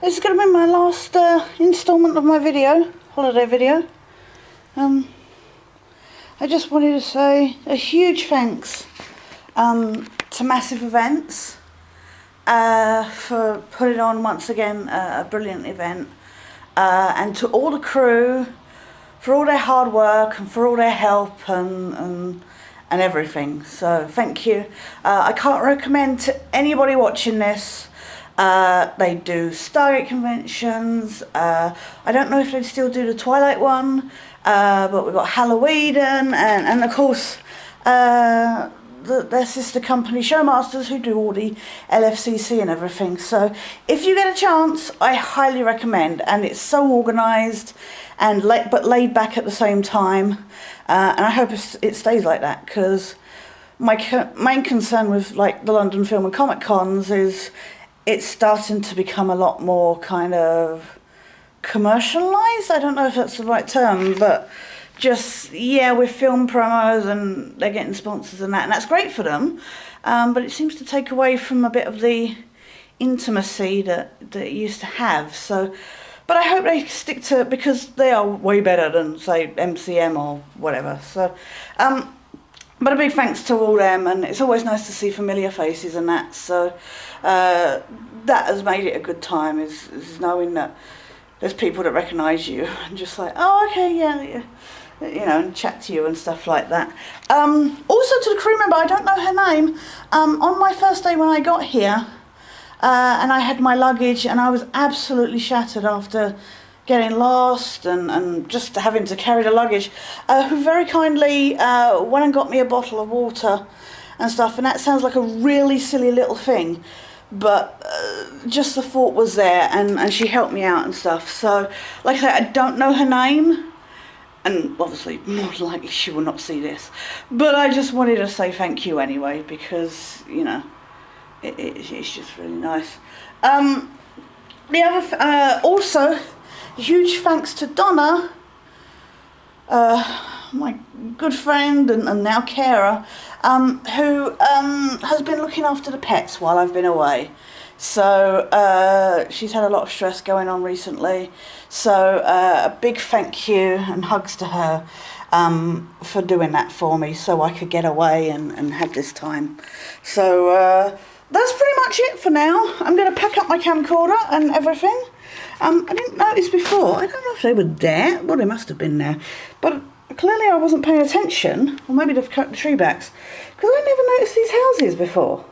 this is going to be my last instalment of my video, holiday video. I just wanted to say a huge thanks to Massive Events for putting on once again a brilliant event, and to all the crew for all their hard work and for all their help and everything. So thank you. I can't recommend to anybody watching this. They do Stargate conventions. I don't know if they still do the Twilight one, but we've got Hallowhedon and of course their sister company Showmasters, who do all the LFCC and everything. So if you get a chance, I highly recommend, and it's so organised and but laid back at the same time, and I hope it stays like that, because my main concern with like the London Film and Comic Cons is it's starting to become a lot more kind of commercialised. I don't know if that's the right term, but just, yeah, with film promos and they're getting sponsors and that's great for them, but it seems to take away from a bit of the intimacy that it used to have. So, but I hope they stick to it, because they are way better than, say, MCM or whatever. So, but a big thanks to all them, and it's always nice to see familiar faces and that. So that has made it a good time, is knowing that there's people that recognise you and just like, oh, okay, yeah, you know, and chat to you and stuff like that. Also to the crew member, I don't know her name, on my first day when I got here, and I had my luggage and I was absolutely shattered after getting lost and just having to carry the luggage, who very kindly went and got me a bottle of water and stuff, and that sounds like a really silly little thing, but just the thought was there, and she helped me out and stuff. So like I said, I don't know her name, and obviously more likely she will not see this, but I just wanted to say thank you anyway, because, you know, it's just really nice. The other also huge thanks to Donna, my good friend and now carer, who has been looking after the pets while I've been away. So she's had a lot of stress going on recently. So a big thank you and hugs to her for doing that for me, so I could get away and have this time. So that's pretty much it for now. I'm going to pack up my camcorder and everything. I didn't notice before. I don't know if they were there. Well, they must have been there. But clearly I wasn't paying attention. Or maybe they've cut the tree backs, because I never noticed these houses before.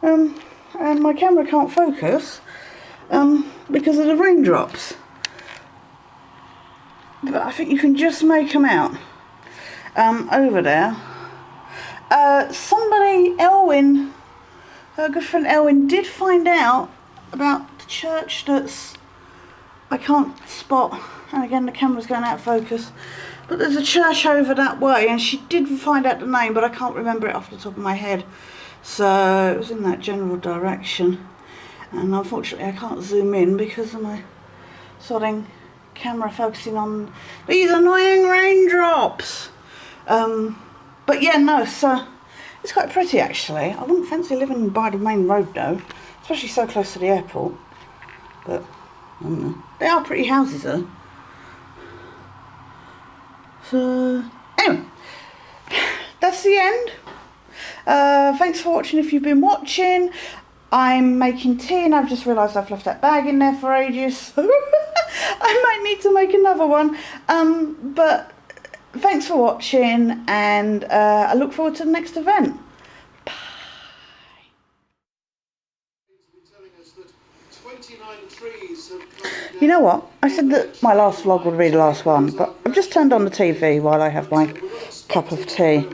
And my camera can't focus because of the raindrops. But I think you can just make them out over there. Somebody, Elwyn, her good friend Elwyn, did find out about the church that's, I can't spot, and again the camera's going out of focus, but there's a church over that way, and she did find out the name, but I can't remember it off the top of my head. So it was in that general direction, and unfortunately I can't zoom in because of my sodding camera focusing on these annoying raindrops. But yeah, no, so it's quite pretty actually. I wouldn't fancy living by the main road though, especially so close to the airport. But I don't know. They are pretty houses though. So anyway, that's the end. Thanks for watching if you've been watching. I'm making tea and I've just realised I've left that bag in there for ages, so I might need to make another one. But thanks for watching, and I look forward to the next event. Bye. You know what? I said that my last vlog would be the last one, but I've just turned on the TV while I have my cup of tea.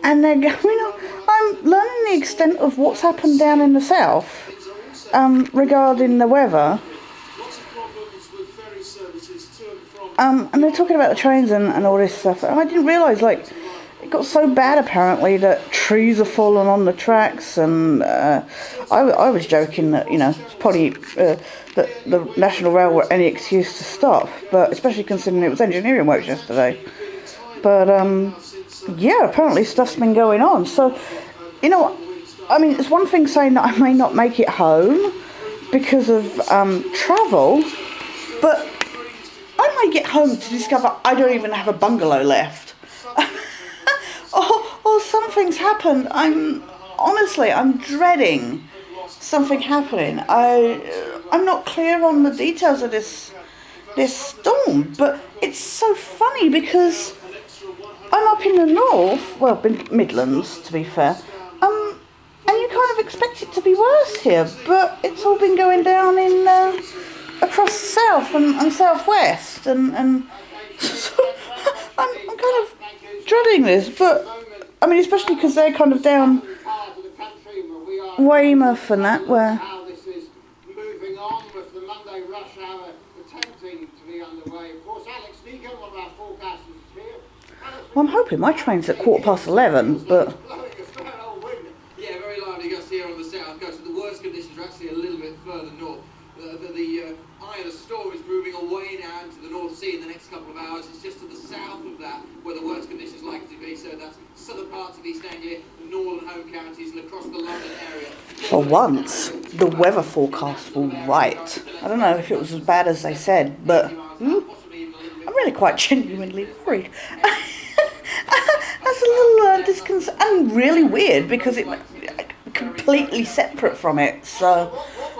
And they're going on. I'm learning the extent of what's happened down in the south regarding the weather. And they're talking about the trains and all this stuff. And I didn't realise, like, it got so bad apparently that trees are falling on the tracks. And I was joking that, you know, it's probably that the National Rail were any excuse to stop. But especially considering it was engineering works yesterday. But yeah, apparently stuff's been going on. So, you know what? I mean, it's one thing saying that I may not make it home because of travel, but I may get home to discover I don't even have a bungalow left. or something's happened. I'm dreading something happening. I'm not clear on the details of this storm, but it's so funny because I'm up in the north, well, Midlands to be fair, and you kind of expect it to be worse here, but it's all been going down in across the south and southwest, and so I'm kind of dreading this, but I mean, especially because they're kind of down Weymouth and that, where well, I'm hoping my train's at 11:15, but yeah, very lively gusts here on the south coast. The worst conditions are actually a little bit further north. The eye of the storm is moving away now into the North Sea in the next couple of hours. It's just to the south of that where the worst conditions are likely to be. So that's southern parts of East Anglia, the northern home counties, and across the London area. for once, the weather forecast was right. I don't know if it was as bad as they said, but I'm really quite genuinely worried. That's a little disconcerting and really weird because it completely separate from it. So,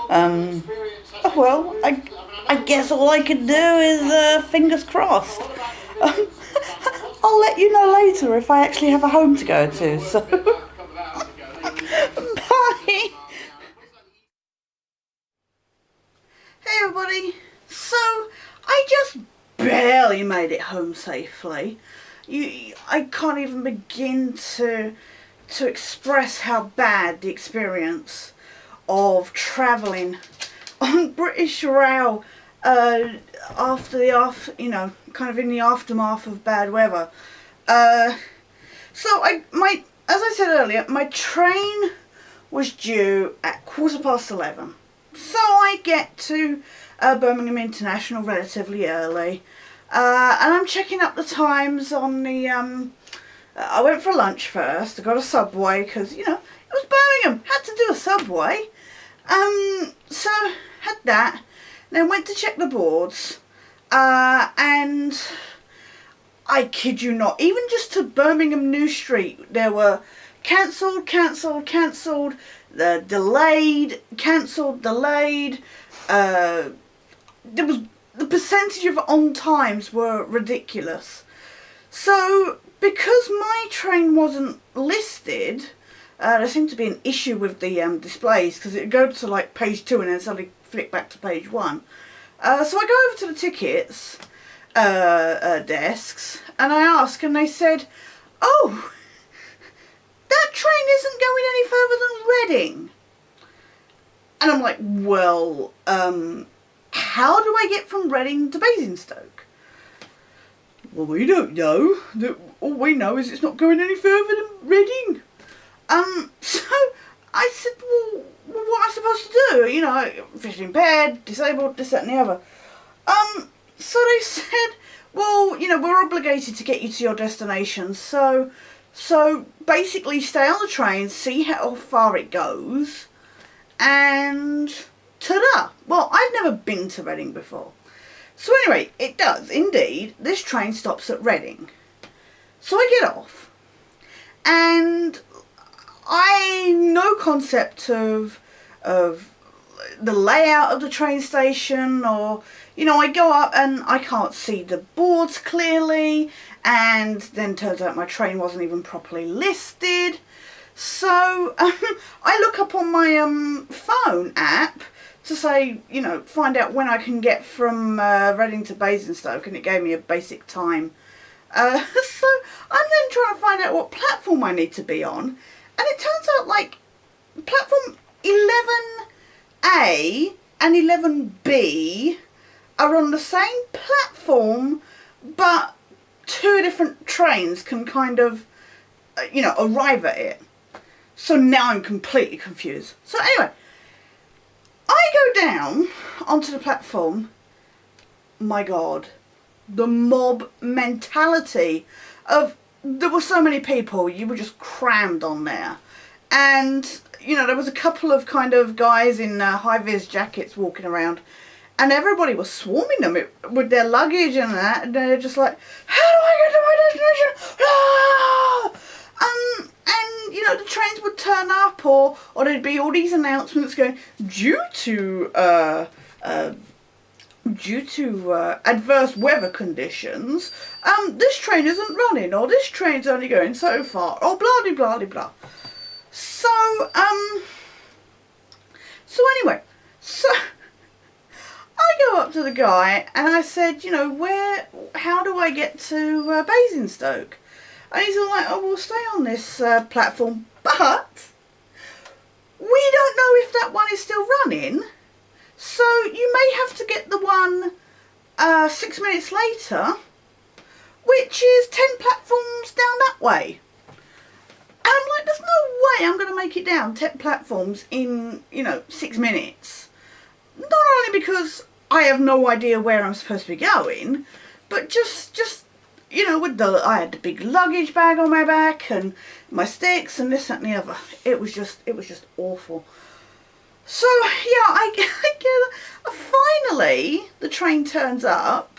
well, I guess all I can do is fingers crossed. I'll let you know later if I actually have a home to go to. So, bye. Hey everybody. So I just barely made it home safely. I can't even begin to express how bad the experience of travelling on British Rail after kind of in the aftermath of bad weather. So as I said earlier, my train was due at 11:15. So I get to Birmingham International relatively early. And I'm checking up the times on the, I went for lunch first. I got a Subway because, it was Birmingham. Had to do a Subway. So had that. Then went to check the boards. And I kid you not, even just to Birmingham New Street, there were cancelled, delayed, cancelled, delayed. There was the percentage of on times were ridiculous. So because my train wasn't listed, there seemed to be an issue with the displays because it would go to like page 2 and then suddenly flick back to page 1. So I go over to the tickets desks and I ask, and they said, "Oh, that train isn't going any further than Reading." And I'm like, well, how do I get from Reading to Basingstoke? Well, we don't know. All we know is it's not going any further than Reading. So I said, well, what am I supposed to do? Visually impaired, disabled, this, that and the other. So they said, well, we're obligated to get you to your destination. So basically stay on the train, see how far it goes, and ta-da! Well, I've never been to Reading before. So anyway, it does, indeed. This train stops at Reading. So I get off. And I no concept of the layout of the train station, or, I go up and I can't see the boards clearly. And then turns out my train wasn't even properly listed. So I look up on my phone app to say, find out when I can get from Reading to Basingstoke, and it gave me a basic time. So I'm then trying to find out what platform I need to be on, and it turns out like platform 11A and 11B are on the same platform, but two different trains can kind of, arrive at it. So now I'm completely confused. So anyway, I go down onto the platform. My God, the mob mentality of, there were so many people, you were just crammed on there. And, you know, there was a couple of kind of guys in high-vis jackets walking around, and everybody was swarming them with their luggage and that, and they're just like, how do I get to my destination? Ah! And, you know, the trains would turn up, or there'd be all these announcements going, due to adverse weather conditions, this train isn't running, or this train's only going so far, or blah, blah, blah, blah, blah. So anyway, I go up to the guy and I said, you know, how do I get to Basingstoke? And he's all like, oh, we'll stay on this platform, but we don't know if that one is still running, so you may have to get the one 6 minutes later, which is 10 platforms down that way. And I'm like, there's no way I'm going to make it down 10 platforms in, you know, 6 minutes. Not only because I have no idea where I'm supposed to be going, but just you know, I had the big luggage bag on my back and my sticks and this, that and the other. It was just awful. So, yeah, I get, finally, the train turns up.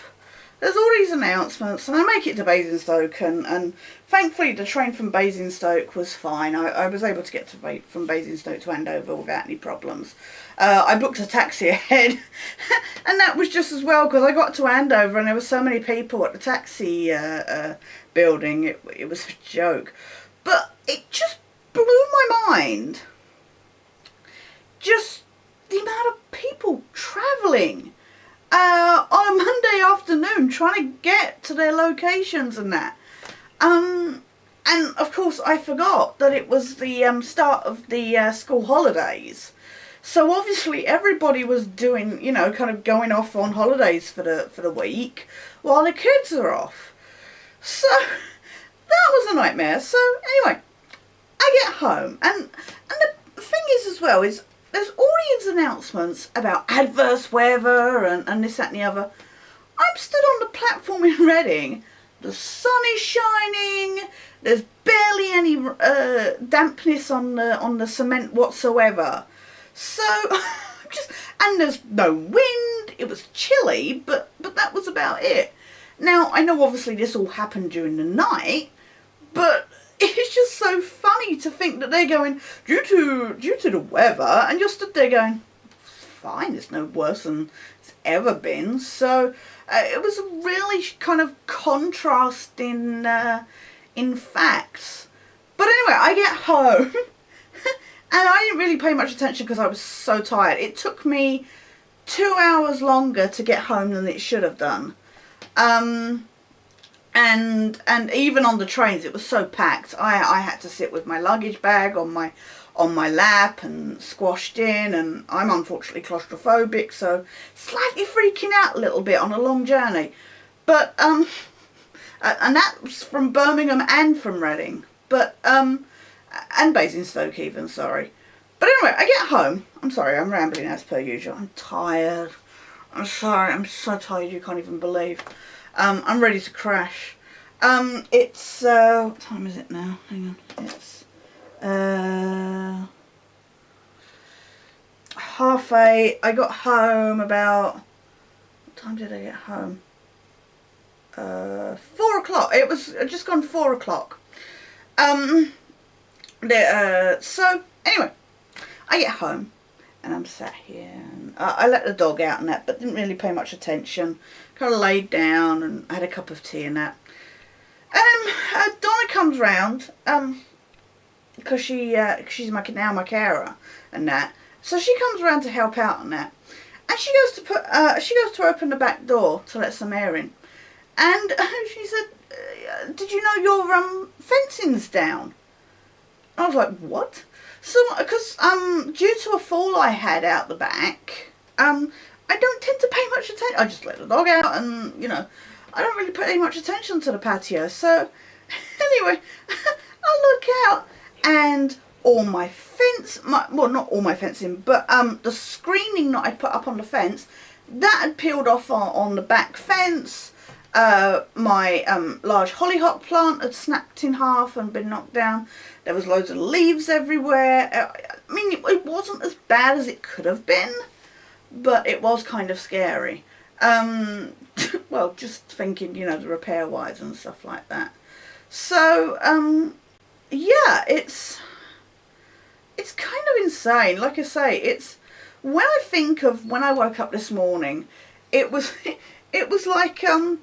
There's all these announcements, and I make it to Basingstoke, and thankfully the train from Basingstoke was fine. I was able to get from Basingstoke to Andover without any problems. I booked a taxi ahead, and that was just as well, because I got to Andover and there were so many people at the taxi building. It was a joke. But it just blew my mind, just the amount of people travelling on a Monday afternoon trying to get to their locations and that. And of course I forgot that it was the start of the school holidays. So obviously everybody was doing, you know, kind of going off on holidays for the week while the kids are off. So that was a nightmare. So anyway, I get home, and the thing is as well is there's all these announcements about adverse weather and this, that and the other. I'm stood on the platform in Reading. The sun is shining. There's barely any dampness on the cement whatsoever. So and there's no wind. It was chilly, but that was about it. Now I know obviously this all happened during the night, but it's just so funny to think that they're going due to the weather, and you're stood there going, fine, it's no worse than it's ever been. So it was a really kind of contrast in facts. But anyway, I get home and I didn't really pay much attention because I was so tired. It took me 2 hours longer to get home than it should have done. And even on the trains, it was so packed. I had to sit with my luggage bag on my lap and squashed in, and I'm unfortunately claustrophobic, so slightly freaking out a little bit on a long journey. But and that was from Birmingham and from Reading, but and Basingstoke even, sorry. But anyway, I get home. I'm sorry, I'm rambling as per usual. I'm tired. I'm sorry, I'm so tired you can't even believe. I'm ready to crash. It's, what time is it now? Hang on, it's, 8:30. I got home about, what time did I get home? 4 o'clock. It was just gone 4 o'clock. So, anyway, I get home. And I'm sat here, and I let the dog out and that, but didn't really pay much attention. Kind of laid down and had a cup of tea and that. And then Donna comes round, because she's now my carer and that. So she comes round to help out on that. And she goes to open the back door to let some air in. And she said, "Did you know your fencing's down?" I was like, "What?" So, because due to a fall I had out the back, I don't tend to pay much attention. I just let the dog out, and you know, I don't really pay much attention to the patio. So, anyway, I look out, and all my well, not all my fencing, but the screening that I'd put up on the fence, that had peeled off on the back fence. My large hollyhock plant had snapped in half and been knocked down. There was loads of leaves everywhere. I mean, it wasn't as bad as it could have been, but it was kind of scary. Well, just thinking, you know, the repair wise and stuff like that. So, yeah, it's kind of insane. Like I say, it's, when I think of when I woke up this morning, it was like, when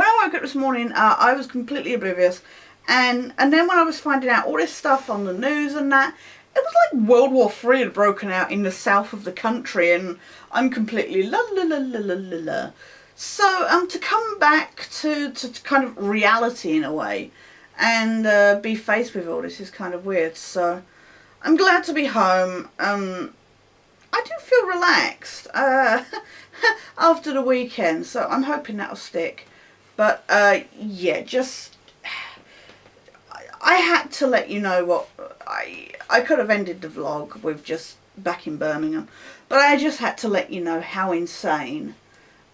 I woke up this morning, I was completely oblivious, and then when I was finding out all this stuff on the news and that, it was like World War III had broken out in the south of the country, and I'm completely la la la la la la la. So, to come back to kind of reality in a way, and be faced with all this is kind of weird. So, I'm glad to be home. I do feel relaxed after the weekend, so I'm hoping that'll stick. But yeah, just I had to let you know what I could have ended the vlog with just back in Birmingham, but I just had to let you know how insane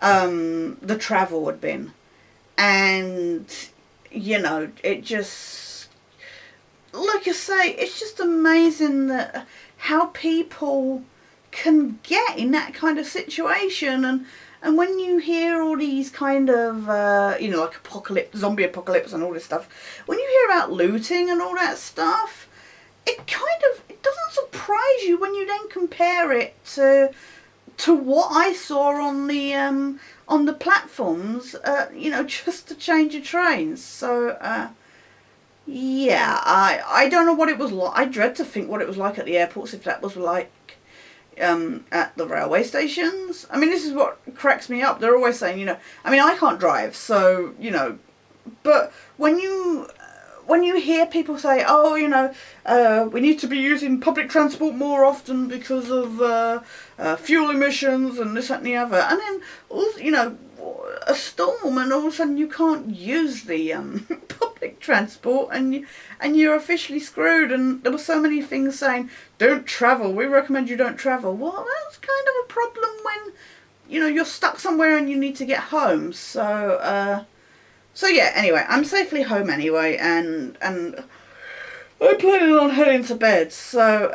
the travel had been, and you know, it just, like I say, it's just amazing that how people can get in that kind of situation, and when you hear all these kind of you know, like zombie apocalypse and all this stuff, when you hear about looting and all that stuff, it doesn't surprise you when you then compare it to what I saw on the platforms, you know, just to change your trains. So yeah, I don't know what it was like. I dread to think what it was like at the airports, if that was like at the railway stations. I mean, this is what cracks me up. They're always saying, you know, I mean, I can't drive, so, you know, but when you hear people say, oh, you know, we need to be using public transport more often because of fuel emissions and this, that and the other, and then, you know, a storm, and all of a sudden you can't use the public transport, and you're officially screwed. And there were so many things saying, don't travel, we recommend you don't travel. Well, that's kind of a problem when, you know, you're stuck somewhere and you need to get home. So so yeah, anyway, I'm safely home anyway, and I'm planning on heading to bed. So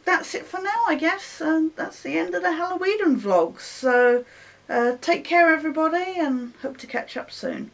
that's it for now, I guess. That's the end of the Hallowhedon vlog. So take care, everybody, and hope to catch up soon.